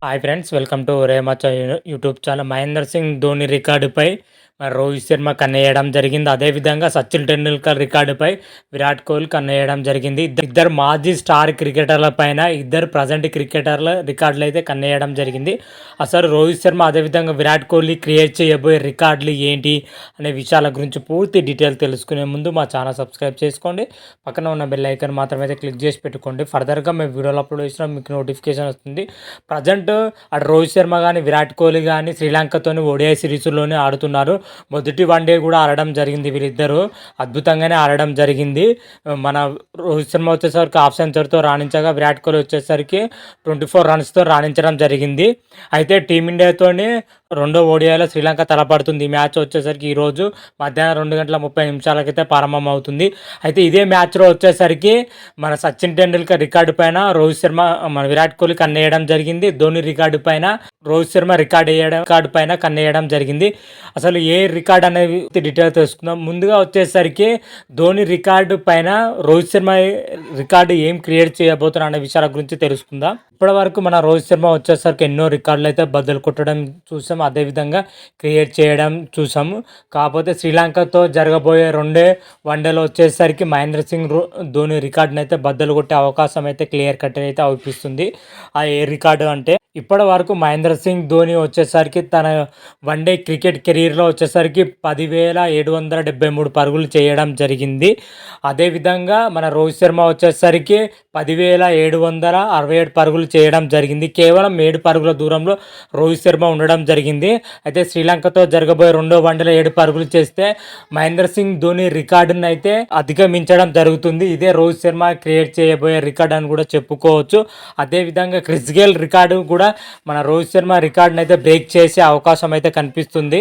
Hi friends, welcome to Remacha YouTube channel. Mahender Singh Dhoni రికార్డుపై రోహిత్ శర్మ కన్నేయడం జరిగింది. అదేవిధంగా సచిన్ టెండూల్కర్ రికార్డుపై విరాట్ కోహ్లీ కన్నేయడం జరిగింది. ఇద్దరు మాజీ స్టార్ క్రికెటర్ల పైన ఇద్దరు ప్రజెంట్ క్రికెటర్ల రికార్డులు అయితే కన్నేయడం జరిగింది. అసలు రోహిత్ శర్మ అదేవిధంగా విరాట్ కోహ్లీ క్రియేట్ చేయబోయే రికార్డులు ఏంటి అనే విషయాల గురించి పూర్తి డీటెయిల్ తెలుసుకునే ముందు మా ఛానల్ సబ్స్క్రైబ్ చేసుకోండి. పక్కన ఉన్న బెల్ ఐకాన్ మాత్రమే క్లిక్ చేసి పెట్టుకోండి. ఫర్దర్గా మేము వీడియోలు అప్లోడ్ చేసినా మీకు నోటిఫికేషన్ వస్తుంది. ప్రజెంట్ అటు రోహిత్ శర్మ కానీ విరాట్ కోహ్లీ కానీ శ్రీలంకతోని ఓడిఐ సిరీస్లోనే ఆడుతున్నారు. మొదటి వన్డే కూడా ఆడడం జరిగింది. వీరిద్దరూ అద్భుతంగానే ఆడడం జరిగింది. మన రోహిత్ శర్మ వచ్చేసరికి హాఫ్ సెంచరీతో రాణించగా విరాట్ కోహ్లీ వచ్చేసరికి 24 రన్స్తో రాణించడం జరిగింది. అయితే టీమిండియాతోని రెండో ఓడిఐలో శ్రీలంక తలపడుతుంది. ఈ మ్యాచ్ వచ్చేసరికి ఈరోజు మధ్యాహ్నం 2:30 ప్రారంభం అవుతుంది. అయితే ఇదే మ్యాచ్లో వచ్చేసరికి మన సచిన్ టెండూల్కర్ రికార్డు పైన రోహిత్ శర్మ మన విరాట్ కోహ్లీ కన్నేయడం జరిగింది. ధోని రికార్డు పైన రోహిత్ శర్మ రికార్డు పైన కన్నేయడం జరిగింది. అసలు ఏ రికార్డ్ అనేది డీటెయిల్ తెలుసుకుందాం. ముందుగా వచ్చేసరికి ధోని రికార్డు పైన రోహిత్ శర్మ రికార్డు ఏం క్రియేట్ చేయబోతున్నా అనే విషయాల గురించి తెలుసుకుందాం. ఇప్పటి వరకు మన రోహిత్ శర్మ వచ్చేసరికి ఎన్నో రికార్డులు అయితే బద్దలు కొట్టడం చూసాం, అదేవిధంగా క్రియేట్ చేయడం చూసాము. కాకపోతే శ్రీలంకతో జరగబోయే రెండే వన్డేలో వచ్చేసరికి మహేంద్ర సింగ్ ధోని రికార్డుని అయితే బద్దలు కొట్టే అవకాశం అయితే క్లియర్ కట్ అయితే అవుపిస్తుంది. ఆ ఏ రికార్డు అంటే ఇప్పటి వరకు మహేంద్ర సింగ్ ధోని వచ్చేసరికి తన వన్డే క్రికెట్ కెరీర్లో వచ్చేసరికి 10,773 పరుగులు చేయడం జరిగింది. అదేవిధంగా మన రోహిత్ శర్మ వచ్చేసరికి 10,767 పరుగులు చేయడం జరిగింది. కేవలం 7 పరుగుల దూరంలో రోహిత్ శర్మ ఉండడం జరిగింది. అయితే శ్రీలంకతో జరగబోయే రెండో వన్డేలో 7 పరుగులు చేస్తే మహేంద్ర సింగ్ ధోని రికార్డును అయితే అధిగమించడం జరుగుతుంది. ఇదే రోహిత్ శర్మ క్రియేట్ చేయబోయే రికార్డు అని కూడా చెప్పుకోవచ్చు. అదేవిధంగా క్రిస్ గేల్ రికార్డు కూడా మన రోహిత్ శర్మ రికార్డును అయితే బ్రేక్ చేసే అవకాశం అయితే కనిపిస్తుంది.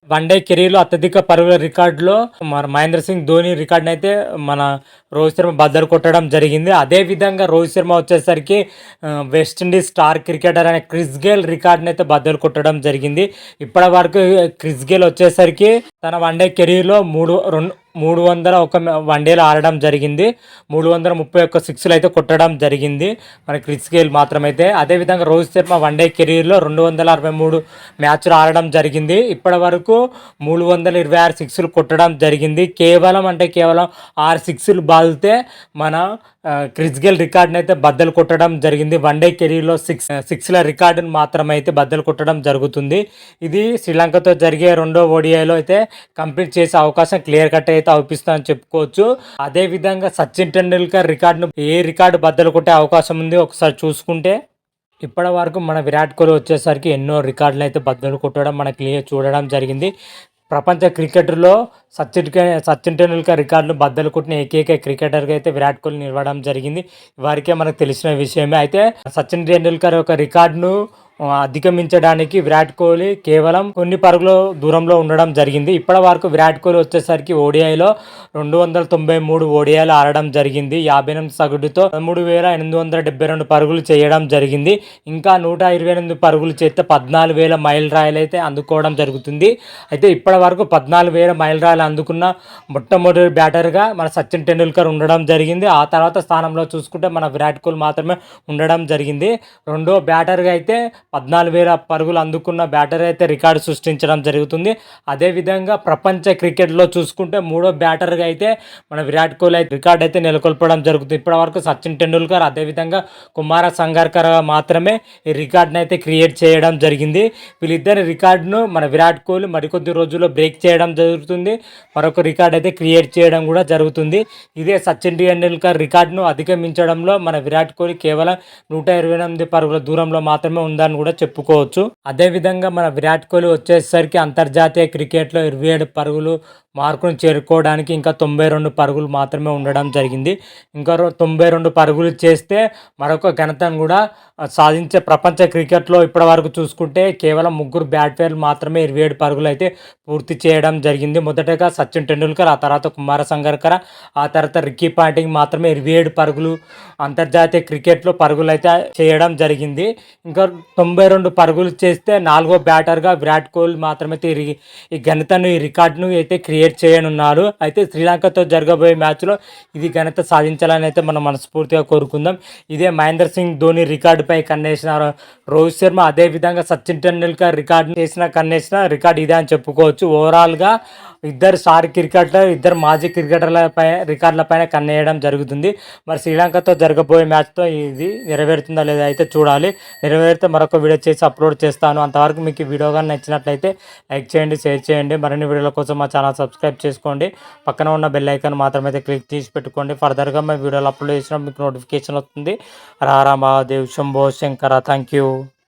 వన్డే కెరీర్లో అత్యధిక పరుగుల రికార్డులో మన మహేంద్ర సింగ్ ధోని రికార్డుని అయితే మన రోహిత్ శర్మ బద్దలు కొట్టడం జరిగింది. అదేవిధంగా రోహిత్ శర్మ వచ్చేసరికి వెస్టిండీస్ స్టార్ క్రికెటర్ అనే క్రిస్ గేల్ రికార్డుని అయితే బద్దలు కొట్టడం జరిగింది. ఇప్పటి వరకు క్రిస్ గేల్ వచ్చేసరికి తన వన్డే కెరీర్లో 301 వన్డేలు ఆడడం జరిగింది. 331 సిక్స్లు అయితే కొట్టడం జరిగింది మన క్రిస్ గేల్ మాత్రమైతే. అదేవిధంగా రోహిత్ శర్మ వన్డే కెరీర్లో 263 మ్యాచ్లు ఆడడం జరిగింది. ఇప్పటి వరకు 326 సిక్స్లు కొట్టడం జరిగింది. కేవలం 6 సిక్స్లు బాదితే మన క్రిస్ గేల్ రికార్డుని అయితే బద్దలు కొట్టడం జరిగింది. వన్డే కెరీర్లో సిక్స్ల రికార్డును మాత్రమే అయితే బద్దలు కొట్టడం జరుగుతుంది. ఇది శ్రీలంకతో జరిగే రెండో ఓడిఐలో అయితే కంప్లీట్ చేసే అవకాశం క్లియర్ కట్ అయితే అవుపిస్తుందని చెప్పుకోవచ్చు. అదేవిధంగా సచిన్ టెండూల్కర్ రికార్డును ఏ రికార్డు బద్దలు కొట్టే అవకాశం ఉంది ఒకసారి చూసుకుంటే ఇప్పటి వరకు మన విరాట్ కోహ్లీ వచ్చేసరికి ఎన్నో రికార్డులు అయితే బద్దలు కొట్టడం మనకి క్లియర్ చూడడం జరిగింది. ప్రపంచ క్రికెటర్లో సచిన్ టెండూల్కర్ రికార్డులు బద్దలు కొట్టిన ఏకైక క్రికెటర్గా అయితే విరాట్ కోహ్లీ నిలవడం జరిగింది. వారికే మనకు తెలిసిన విషయమే. అయితే సచిన్ టెండూల్కర్ యొక్క రికార్డును అధిగమించడానికి విరాట్ కోహ్లీ కేవలం కొన్ని పరుగుల దూరంలో ఉండడం జరిగింది. ఇప్పటి వరకు విరాట్ కోహ్లీ వచ్చేసరికి ఓడిఐలో 293 ఓడిఐలు ఆడడం జరిగింది. 58 సగటుతో 13,872 పరుగులు చేయడం జరిగింది. ఇంకా 128 పరుగులు చేస్తే 14,000 మైల్ రాయలు అయితే అందుకోవడం జరుగుతుంది. అయితే ఇప్పటి వరకు 14,000 మైల్ రాయలు అందుకున్న మొట్టమొదటి బ్యాటర్గా మన సచిన్ టెండూల్కర్ ఉండడం జరిగింది. ఆ తర్వాత స్థానంలో చూసుకుంటే మన విరాట్ కోహ్లీ మాత్రమే ఉండడం జరిగింది. రెండో బ్యాటర్గా అయితే 14,000 పరుగులు అందుకున్న బ్యాటర్ అయితే రికార్డు సృష్టించడం జరుగుతుంది. అదేవిధంగా ప్రపంచ క్రికెట్లో చూసుకుంటే మూడో బ్యాటర్గా అయితే మన విరాట్ కోహ్లీ అయితే రికార్డు అయితే నెలకొల్పడం జరుగుతుంది. ఇప్పటివరకు సచిన్ టెండూల్కర్ అదేవిధంగా కుమార సంగక్కర్ మాత్రమే ఈ రికార్డును అయితే క్రియేట్ చేయడం జరిగింది. వీళ్ళిద్దరి రికార్డును మన విరాట్ కోహ్లీ మరికొద్ది రోజుల్లో బ్రేక్ చేయడం జరుగుతుంది. మరొక రికార్డు అయితే క్రియేట్ చేయడం కూడా జరుగుతుంది. ఇదే సచిన్ టెండూల్కర్ రికార్డును అధిగమించడంలో మన విరాట్ కోహ్లీ కేవలం 128 పరుగుల దూరంలో మాత్రమే ఉందని కూడా చెప్పుకోవచ్చు. అదేవిధంగా మన విరాట్ కోహ్లీ వచ్చేసరికి అంతర్జాతీయ క్రికెట్లో 27 పరుగులు మార్కును చేరుకోవడానికి ఇంకా 92 పరుగులు మాత్రమే ఉండడం జరిగింది. ఇంకా 92 పరుగులు చేస్తే మరొక ఘనతను కూడా సాధించే ప్రపంచ క్రికెట్లో ఇప్పటి వరకు చూసుకుంటే కేవలం 3 బ్యాట్స్మెన్లు మాత్రమే 27 పరుగులు అయితే పూర్తి చేయడం జరిగింది. మొదటగా సచిన్ టెండూల్కర్, ఆ తర్వాత కుమార సంగక్కర, ఆ తర్వాత రిక్కీ పాంటింగ్ మాత్రమే 27 పరుగులు అంతర్జాతీయ క్రికెట్లో పరుగులు అయితే చేయడం జరిగింది. ఇంకా 92 పరుగులు చేస్తే 4వ బ్యాటర్గా విరాట్ కోహ్లీ మాత్రమే ఈ ఘనతను ఈ రికార్డును అయితే క్రియేట్ క్రియేట్ చేయనున్నారు. అయితే శ్రీలంకతో జరగబోయే మ్యాచ్లో ఇది ఘనత సాధించాలని అయితే మనం మనస్ఫూర్తిగా కోరుకుందాం. ఇదే మహేందర్ సింగ్ ధోని రికార్డుపై కన్నేసిన రోహిత్ శర్మ, అదేవిధంగా సచిన్ టెండూల్కర్ రికార్డు చేసిన కన్నేసిన రికార్డు ఇదే అని చెప్పుకోవచ్చు. ఓవరాల్గా ఇద్దరు స్టార్ క్రికెటర్, ఇద్దరు మాజీ క్రికెటర్లపై రికార్డులపైన కన్నేయడం జరుగుతుంది. మరి శ్రీలంకతో జరగబోయే మ్యాచ్తో ఇది నెరవేరుతుందా లేదా అయితే చూడాలి. నెరవేరితే మరొక వీడియో చేసి అప్లోడ్ చేస్తాను. అంతవరకు మీకు ఈ వీడియో కానీ నచ్చినట్లయితే లైక్ చేయండి, షేర్ చేయండి. మరిన్ని వీడియోల కోసం మా ఛానల్ సబ్స్క్రైబ్ చేసుకోండి. పక్కన ఉన్న బెల్ ఐకాన్ మాత్రమైతే క్లిక్ చేసి పెట్టుకోండి. ఫర్దర్గా మా వీడియోలు అప్లోడ్ చేసినా మీకు నోటిఫికేషన్ వస్తుంది. రారా మహాదేవ్, శంభో శంకర. Thank you.